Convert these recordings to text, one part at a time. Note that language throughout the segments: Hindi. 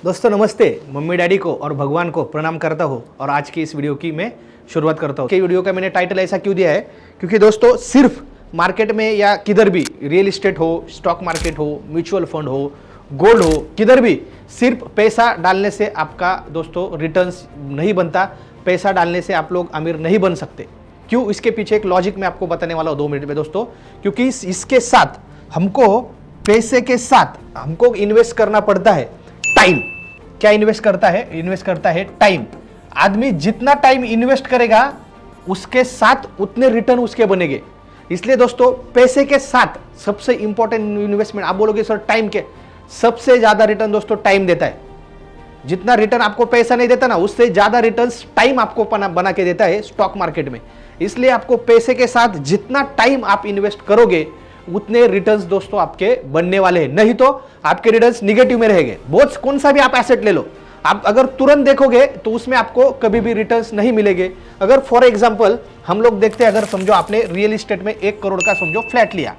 दोस्तों नमस्ते। मम्मी डैडी को और भगवान को प्रणाम करता हूँ और आज की इस वीडियो की मैं शुरुआत करता हूँ। वीडियो का मैंने टाइटल ऐसा क्यों दिया है, क्योंकि दोस्तों सिर्फ मार्केट में या किधर भी, रियल एस्टेट हो, स्टॉक मार्केट हो, म्यूचुअल फंड हो, गोल्ड हो, किधर भी सिर्फ पैसा डालने से आपका दोस्तों रिटर्न्स नहीं बनता। पैसा डालने से आप लोग अमीर नहीं बन सकते। क्यों? इसके पीछे एक लॉजिक मैं आपको बताने वाला हूँ 2 मिनट में दोस्तों। क्योंकि इसके साथ हमको, पैसे के साथ हमको इन्वेस्ट करना पड़ता है टाइम। क्या इन्वेस्ट करता है? इन्वेस्ट करता है टाइम। आदमी जितना टाइम इन्वेस्ट करेगा उसके साथ उतने रिटर्न उसके बनेंगे। इसलिए दोस्तों पैसे के साथ सबसे इंपॉर्टेंट इन्वेस्टमेंट, आप बोलोगे सर टाइम के, सबसे ज्यादा रिटर्न दोस्तों टाइम देता है। जितना रिटर्न आपको पैसा नहीं देता ना, उससे ज्यादा रिटर्न टाइम आपको बना के देता है स्टॉक मार्केट में। इसलिए आपको पैसे के साथ जितना टाइम आप इन्वेस्ट करोगे उतने रिटर्न्स दोस्तों आपके बनने वाले हैं। नहीं तो आपके रिटर्न्स निगेटिव में रहेंगे। बहुत कौन सा भी आप एसेट ले लो, आप अगर तुरंत देखोगे तो उसमें आपको कभी भी रिटर्न्स नहीं मिलेंगे। अगर फॉर एग्जांपल हम लोग देखते हैं, अगर समझो आपने रियल एस्टेट में 1 करोड़ का समझो फ्लैट लिया,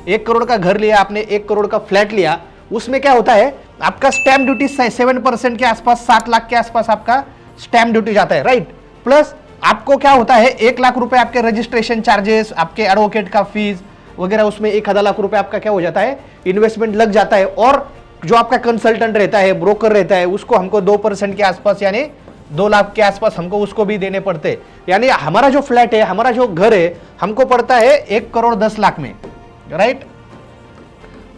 1 करोड़ का घर लिया आपने, 1 करोड़ का फ्लैट लिया, उसमें क्या होता है आपका स्टैम्प ड्यूटी 7% के आसपास, 7 लाख के आसपास आपका स्टैम्प ड्यूटी जाता है, राइट। प्लस आपको क्या होता है 1 लाख रुपए आपके रजिस्ट्रेशन चार्जेस, आपके एडवोकेट का फीस वगैरह, उसमें 1,000 लाख रुपए आपका क्या हो जाता है, इन्वेस्टमेंट लग जाता है। और जो आपका कंसल्टेंट रहता है, ब्रोकर रहता है, उसको हमको 2% के आसपास यानी 2 लाख के आसपास हमको उसको भी देने पड़ते हैं। यानी हमारा जो फ्लैट है, हमारा जो घर है, हमको पड़ता है 1 करोड़ 10 लाख में, राइट।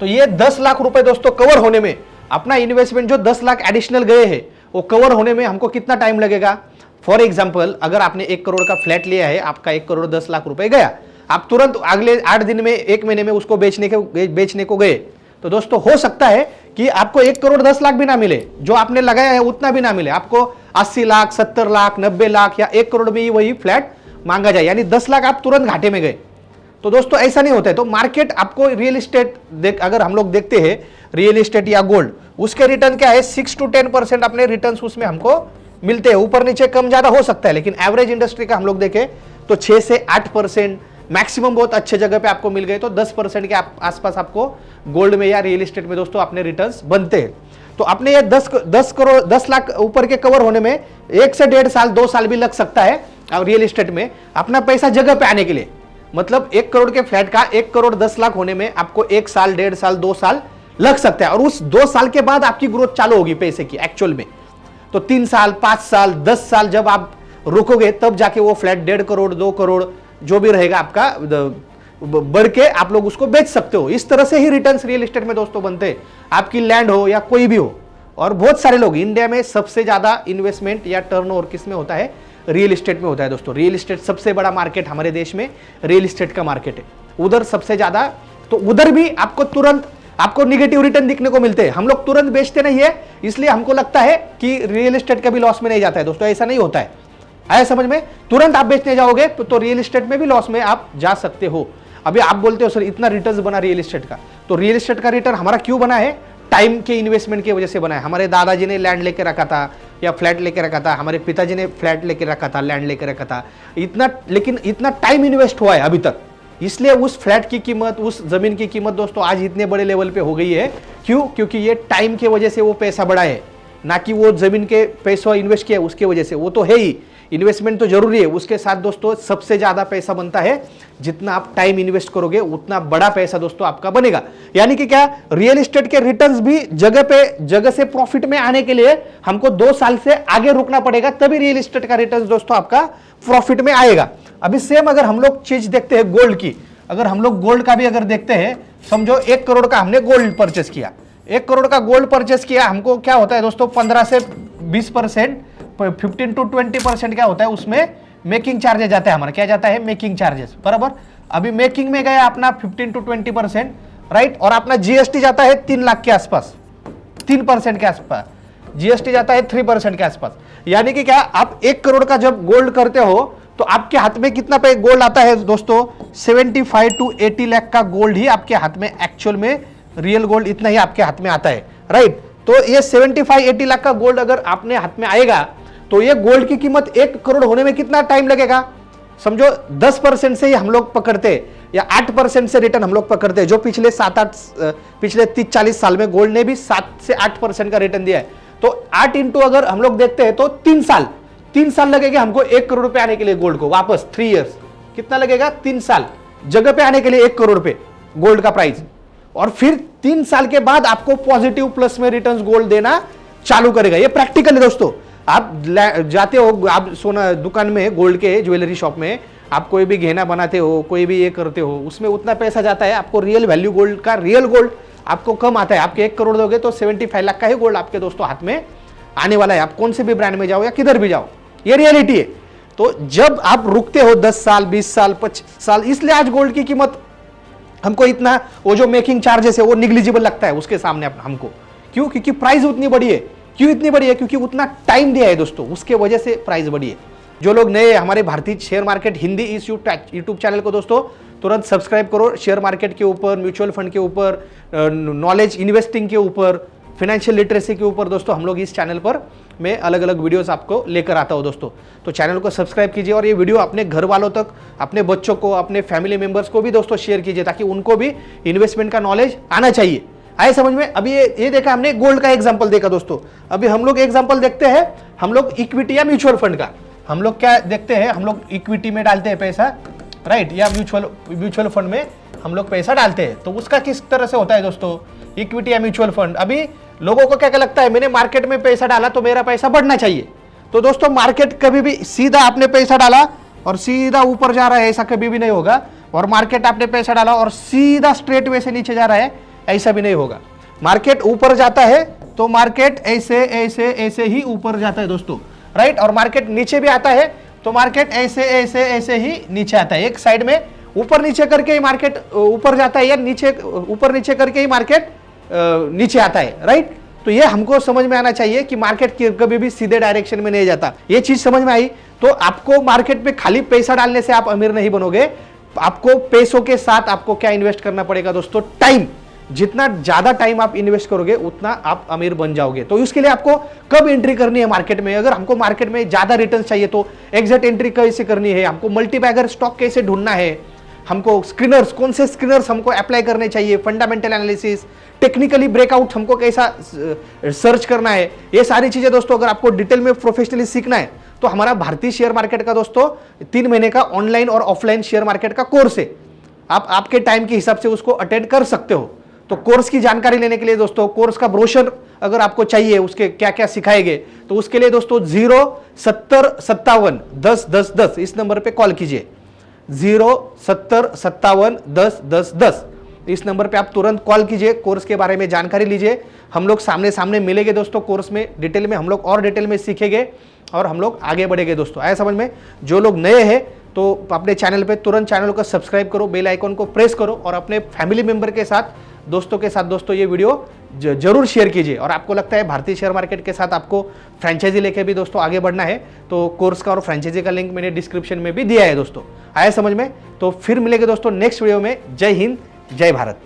तो ये 10 लाख रुपए दोस्तों कवर होने में, अपना इन्वेस्टमेंट जो 10 लाख एडिशनल गए हैं वो कवर होने में हमको कितना टाइम लगेगा? फॉर एग्जाम्पल अगर आपने 1 करोड़ का फ्लैट लिया है, आपका 1 करोड़ 10 लाख रुपए गया, आप तुरंत अगले 8 दिन में, 1 महीने में उसको बेचने को गए, तो दोस्तों हो सकता है कि आपको 1 करोड़ 10 लाख भी ना मिले, जो आपने लगाया है उतना भी ना मिले। आपको 80 लाख, 70 लाख, 90 लाख या 1 करोड़ में ही वही फ्लैट मांगा जाए, यानी 10 लाख आप तुरंत घाटे में गए। तो दोस्तों ऐसा नहीं होता है। तो मार्केट आपको रियल एस्टेट अगर हम लोग देखते हैं, रियल एस्टेट या गोल्ड, उसके रिटर्न क्या है 6 to 10% अपने रिटर्न उसमें हमको मिलते हैं। ऊपर नीचे कम ज्यादा हो सकता है, लेकिन एवरेज इंडस्ट्री का हम लोग देखें तो 6 से 8%, मैक्सिमम बहुत अच्छे जगह पे आपको मिल गए तो 10% के आसपास आपको गोल्ड में या रियल एस्टेट में दोस्तों अपने रिटर्न्स बनते हैं। तो अपने ये 10 लाख ऊपर के कवर होने में 1 से 1.5 साल, 2 साल भी लग सकता है। और रियल एस्टेट में अपना पैसा जगह पे आने के लिए, मतलब 1 करोड़ के फ्लैट का 1 करोड़ 10 लाख होने में आपको 1 साल, 1.5 साल, 2 साल लग सकता है। और उस 2 साल के बाद आपकी ग्रोथ चालू होगी पैसे की एक्चुअल में। तो 3 साल, 5 साल, 10 साल जब आप रुकोगे तब जाके वो फ्लैट 1.5 करोड़, 2 करोड़ जो भी रहेगा आपका बढ़ के आप लोग उसको बेच सकते हो। इस तरह से ही रिटर्न्स रियल एस्टेट में दोस्तों बनते हैं, आपकी लैंड हो या कोई भी हो। और बहुत सारे लोग, इंडिया में सबसे ज्यादा इन्वेस्टमेंट या टर्नओवर किस में होता है? रियल एस्टेट में होता है दोस्तों। रियल एस्टेट सबसे बड़ा मार्केट हमारे देश में रियल एस्टेट का मार्केट है, उधर सबसे ज्यादा। तो उधर भी आपको तुरंत आपको निगेटिव रिटर्न दिखने को मिलते हैं। हम लोग तुरंत बेचते नहीं है, इसलिए हमको लगता है कि रियल एस्टेट कभी लॉस में नहीं जाता है। दोस्तों ऐसा नहीं होता है, आया समझ में? तुरंत आप बेचने जाओगे तो रियल एस्टेट में भी लॉस में आप जा सकते हो। अभी आप बोलते हो सर इतना रिटर्न बना रियल एस्टेट का, तो रियल एस्टेट का रिटर्न हमारा क्यों बना है? टाइम के इन्वेस्टमेंट की वजह से बना है। हमारे दादाजी ने लैंड लेके रखा था या फ्लैट लेके रखा था, हमारे पिताजी ने फ्लैट लेके रखा था, लैंड लेके रखा था, लेकिन इतना टाइम इन्वेस्ट हुआ है अभी तक, इसलिए उस फ्लैट की कीमत, उस जमीन की कीमत दोस्तों आज इतने बड़े लेवल पे हो गई है। क्यों? क्योंकि ये टाइम के वजह से वो पैसा बढ़ा है, ना कि वो जमीन के पैसा इन्वेस्ट किया उसके वजह से। वो तो है ही, इन्वेस्टमेंट तो जरूरी है, उसके साथ दोस्तों सबसे ज्यादा पैसा बनता है जितना आप टाइम इन्वेस्ट करोगे उतना बड़ा पैसा दोस्तों आपका बनेगा। यानी कि क्या, रियल एस्टेट के रिटर्न्स भी जगह से प्रॉफिट में आने के लिए हमको 2 साल से आगे रुकना पड़ेगा, तभी रियल एस्टेट का रिटर्न्स दोस्तों आपका प्रॉफिट में आएगा। अभी सेम अगर हम लोग चीज देखते हैं गोल्ड की, अगर हम लोग गोल्ड का भी अगर देखते हैं, समझो 1 करोड़ का हमने गोल्ड परचेस किया, 1 करोड़ का गोल्ड परचेस किया, हमको क्या होता है दोस्तों 15 से 20%, 15 to 20% क्या होता है उसमें मेकिंग चार्जेस जाता है हमारा। क्या जाता है? मेकिंग चार्जेस, बराबर। अभी मेकिंग में गया अपना 15 to 20%, राइट। और अपना जीएसटी जाता है 3 लाख के आसपास, 3% के आसपास जीएसटी जाता है, 3% के आसपास। यानी कि क्या, आप 1 करोड़ का जब गोल्ड करते हो तो आपके हाथ में कितना पे गोल्ड आता है दोस्तों? 75 to 80 लाख का गोल्ड ही आपके हाथ में, एक्चुअल में रियल गोल्ड इतना ही आपके हाथ में आता है, राइट। तो ये 75-80 लाख का गोल्ड अगर आपने हाथ में आएगा तो ये गोल्ड की कीमत 1 करोड़ होने में कितना टाइम लगेगा? समझो 10% से ही हम लोग पकड़ते या 8% से रिटर्न हम लोग पकड़ते हैं, जो पिछले 30-40 साल में गोल्ड ने भी 7 से 8% का रिटर्न दिया है। तो 8 इंटू अगर हम लोग देखते हैं तो 3 साल लगेंगे हमको 1 करोड़ रुपए आने के लिए गोल्ड को वापस 3 इयर्स। कितना लगेगा? 3 साल जगह पे आने के लिए 1 करोड़ रुपए गोल्ड का प्राइस, और फिर 3 साल के बाद आपको पॉजिटिव प्लस में रिटर्न्स गोल्ड देना चालू करेगा। ये प्रैक्टिकल है दोस्तों। आप जाते हो, आप सोना दुकान में, गोल्ड के ज्वेलरी शॉप में आप कोई भी गहना बनाते हो, कोई भी ये करते हो, उसमें उतना पैसा जाता है, आपको रियल वैल्यू गोल्ड का, रियल गोल्ड आपको कम आता है। आपके 1 करोड़ दोगे तो 75 लाख का ही गोल्ड आपके दोस्तों हाथ में आने वाला है। आप कौन से भी ब्रांड में जाओ या किधर भी जाओ, ये रियलिटी है। तो जब आप रुकते हो 10 साल 20 साल 25 साल, इसलिए आज गोल्ड की कीमत हमको इतना, वो जो मेकिंग चार्जेस है वो निग्लिजिबल लगता है उसके सामने हमको। क्यों? क्योंकि प्राइस उतनी बड़ी है। क्यों इतनी बड़ी है? क्योंकि उतना टाइम दिया है दोस्तों, उसके वजह से प्राइस बड़ी है। जो लोग नए हमारे भारतीय शेयर मार्केट हिंदी इस यूट्यूब चैनल को दोस्तों तुरंत सब्सक्राइब करो। शेयर मार्केट के ऊपर, म्यूचुअल फंड के ऊपर, नॉलेज इन्वेस्टिंग के ऊपर, फाइनेंशियल लिटरेसी के ऊपर दोस्तों हम लोग इस चैनल पर मैं अलग अलग वीडियोस आपको लेकर आता हूं दोस्तों। तो चैनल को सब्सक्राइब कीजिए और ये वीडियो अपने घर वालों तक, अपने बच्चों को, अपने फैमिली मेंबर्स को भी दोस्तों शेयर कीजिए, ताकि उनको भी इन्वेस्टमेंट का नॉलेज आना चाहिए। आए समझ में? अभी ये देखा हमने, गोल्ड का एग्जांपल देखा दोस्तों। अभी हम लोग एग्जांपल देखते हैं, हम लोग इक्विटी या म्यूचुअल फंड का। हम लोग क्या देखते हैं? हम लोग इक्विटी में डालते हैं पैसा, राइट, या म्यूचुअल फंड में हम लोग पैसा डालते हैं। तो उसका किस तरह से होता है दोस्तों, इक्विटी या म्यूचुअल फंड? अभी लोगों को क्या क्या लगता है, मैंने मार्केट में पैसा डाला तो मेरा पैसा बढ़ना चाहिए। तो दोस्तों मार्केट कभी भी सीधा आपने पैसा डाला और सीधा ऊपर जा रहा है, ऐसा कभी भी नहीं होगा। और मार्केट आपने पैसा डाला और सीधा स्ट्रेट वे से नीचे जा रहा है, ऐसा भी नहीं होगा। मार्केट ऊपर जाता है तो मार्केट ऐसे ऐसे ऐसे ही ऊपर जाता है दोस्तों, राइट। और मार्केट नीचे भी आता है तो मार्केट ऐसे ऐसे ऐसे ही नीचे आता है। एक साइड में ऊपर नीचे करके ही मार्केट ऊपर जाता है, या नीचे ऊपर नीचे करके ही मार्केट नीचे आता है, राइट। तो ये हमको समझ में आना चाहिए कि मार्केट कभी भी सीधे डायरेक्शन में नहीं जाता। ये चीज समझ में आई तो आपको मार्केट में खाली पैसा डालने से आप अमीर नहीं बनोगे। आपको पैसों के साथ आपको क्या इन्वेस्ट करना पड़ेगा दोस्तों? टाइम। जितना ज्यादा टाइम आप इन्वेस्ट करोगे उतना आप अमीर बन जाओगे। तो इसके लिए आपको कब एंट्री करनी है मार्केट में? अगर हमको मार्केट में ज्यादा रिटर्न चाहिए तो एग्जैक्ट एंट्री कैसे करनी है? हमको मल्टीबैगर स्टॉक कैसे ढूंढना है? हमको स्क्रीनर्स, कौन से स्क्रीनर्स हमको अप्लाई करने चाहिए? फंडामेंटल एनालिसिस, टेक्निकली ब्रेकआउट हमको कैसा सर्च करना है? ये सारी चीजें दोस्तों अगर आपको डिटेल में प्रोफेशनली सीखना है तो हमारा भारतीय शेयर मार्केट का दोस्तों 3 महीने का ऑनलाइन और ऑफलाइन शेयर मार्केट का कोर्स है। आप आपके टाइम के हिसाब से उसको अटेंड कर सकते हो। तो कोर्स की जानकारी लेने के लिए दोस्तों, कोर्स का ब्रोशर अगर आपको चाहिए, उसके क्या क्या सिखाएंगे, तो उसके लिए दोस्तों 07057101010 इस नंबर पे कॉल कीजिए। 07057101010 इस नंबर पे आप तुरंत कॉल कीजिए, कोर्स के बारे में जानकारी लीजिए। हम लोग सामने सामने मिलेंगे दोस्तों, कोर्स में डिटेल में हम लोग और डिटेल में सीखेंगे और हम लोग आगे बढ़ेंगे दोस्तों। आया समझ में? जो लोग नए हैं तो अपने चैनल पे तुरंत चैनल को सब्सक्राइब करो, बेल आइकन को प्रेस करो और अपने फैमिली मेंबर के साथ, दोस्तों के साथ दोस्तों ये वीडियो जरूर शेयर कीजिए। और आपको लगता है भारतीय शेयर मार्केट के साथ आपको फ्रेंचाइजी लेके भी दोस्तों आगे बढ़ना है तो कोर्स का और फ्रेंचाइजी का लिंक मैंने डिस्क्रिप्शन में भी दिया है दोस्तों। आया समझ में? तो फिर मिलेंगे दोस्तों नेक्स्ट वीडियो में। जय हिंद, जय भारत।